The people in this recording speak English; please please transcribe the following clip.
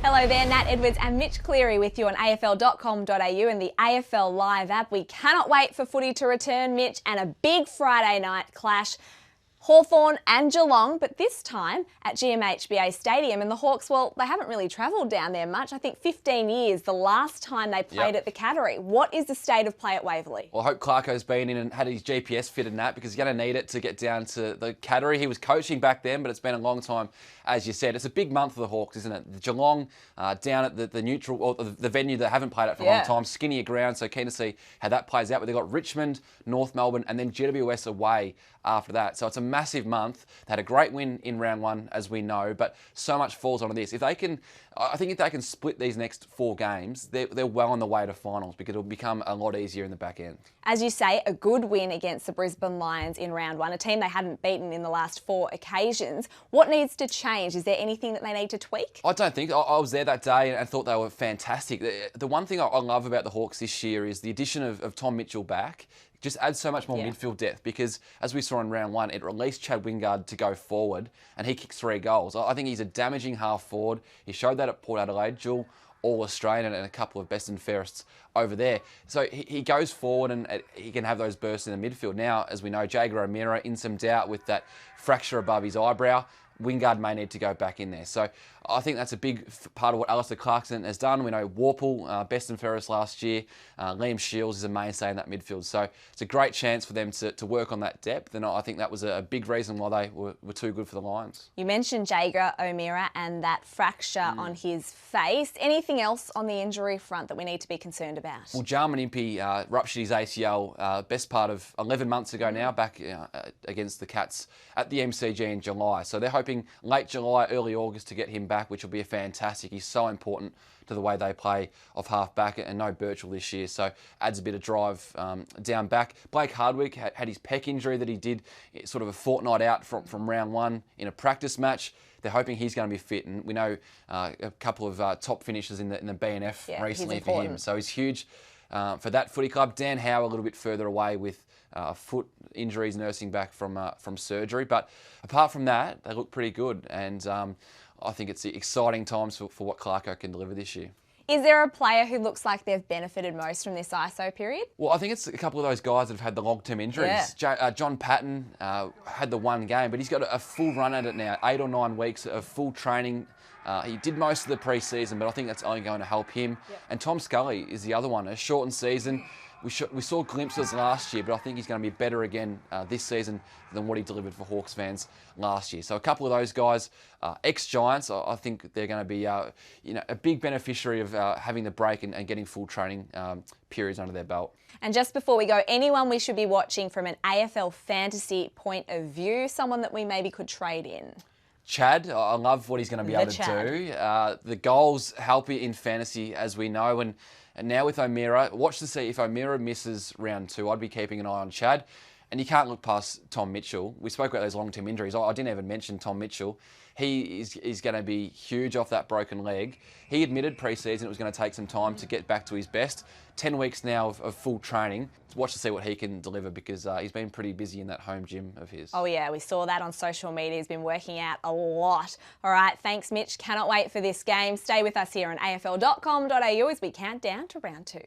Hello there, Nat Edwards and Mitch Cleary with you on AFL.com.au and the AFL Live app. We cannot wait for footy to return, Mitch, and a big Friday night clash. Hawthorn and Geelong, but this time at GMHBA Stadium. And the Hawks, well, they haven't really travelled down there much. I think 15 years, the last time they played at the Cattery. What is the state of play at Waverley? Well, I hope Clarko's been in and had his GPS fitted in that, because he's going to need it to get down to the Cattery. He was coaching back then, but it's been a long time, as you said. It's a big month for the Hawks, isn't it? The Geelong down at the neutral, or the venue that haven't played at for a long time, skinnier ground, so keen to see how that plays out. But they've got Richmond, North Melbourne, and then GWS away after that. So it's a massive month. They had a great win in round one, as we know, but so much falls onto this. I think if they can split these next 4 games, they're well on the way to finals, because it'll become a lot easier in the back end. As you say, a good win against the Brisbane Lions in round one, a team they hadn't beaten in the last 4 occasions. What needs to change? Is there anything that they need to tweak? I don't think. I was there that day and thought they were fantastic. The one thing I love about the Hawks this year is the addition of Tom Mitchell back. Just adds so much more midfield depth, because as we saw in round one, it released Chad Wingard to go forward and he kicked 3 goals. I think he's a damaging half forward. He showed that at Port Adelaide, dual All-Australian and a couple of best and fairest over there. So he goes forward and he can have those bursts in the midfield. Now, as we know, Jaeger O'Meara in some doubt with that fracture above his eyebrow. Wingard may need to go back in there. So I think that's a big part of what Alistair Clarkson has done. We know Warple, best and fairest last year. Liam Shields is a mainstay in that midfield. So it's a great chance for them to work on that depth. And I think that was a big reason why they were too good for the Lions. You mentioned Jaeger O'Meara and that fracture on his face. Anything else on the injury front that we need to be concerned about? Well, Jarman Impey ruptured his ACL best part of 11 months ago now, back against the Cats at the MCG in July. So they're hoping late July, early August to get him back, which will be fantastic. He's so important to the way they play off half back, and no Birchall this year, so adds a bit of drive down back. Blake Hardwick had his pec injury that he did sort of a fortnight out from round one in a practice match. They're hoping he's going to be fit, and we know a couple of top finishes in the BNF recently for him, so he's huge for that footy club. Dan Howe a little bit further away with foot injuries, nursing back from surgery, but apart from that, they look pretty good, and I think it's exciting times for what Clarko can deliver this year. Is there a player who looks like they've benefited most from this ISO period? Well, I think it's a couple of those guys that have had the long-term injuries. John Patton had the 1 game, but he's got a full run at it now, 8 or 9 weeks of full training. He did most of the pre-season, but I think that's only going to help him. And Tom Scully is the other one, a shortened season. We saw glimpses last year, but I think he's going to be better again this season than what he delivered for Hawks fans last year. So a couple of those guys, ex-Giants, I think they're going to be a big beneficiary of having the break and getting full training periods under their belt. And just before we go, anyone we should be watching from an AFL fantasy point of view, someone that we maybe could trade in? Chad, I love what he's going to be able to do. The goals help you in fantasy, as we know, and now with O'Meara, watch to see if O'Meara misses round 2. I'd be keeping an eye on Chad. And you can't look past Tom Mitchell. We spoke about those long-term injuries. I didn't even mention Tom Mitchell. He is going to be huge off that broken leg. He admitted pre-season it was going to take some time to get back to his best. 10 weeks now of full training. Watch to see what he can deliver, because he's been pretty busy in that home gym of his. Oh yeah, we saw that on social media. He's been working out a lot. All right, thanks Mitch. Cannot wait for this game. Stay with us here on AFL.com.au as we count down to round 2.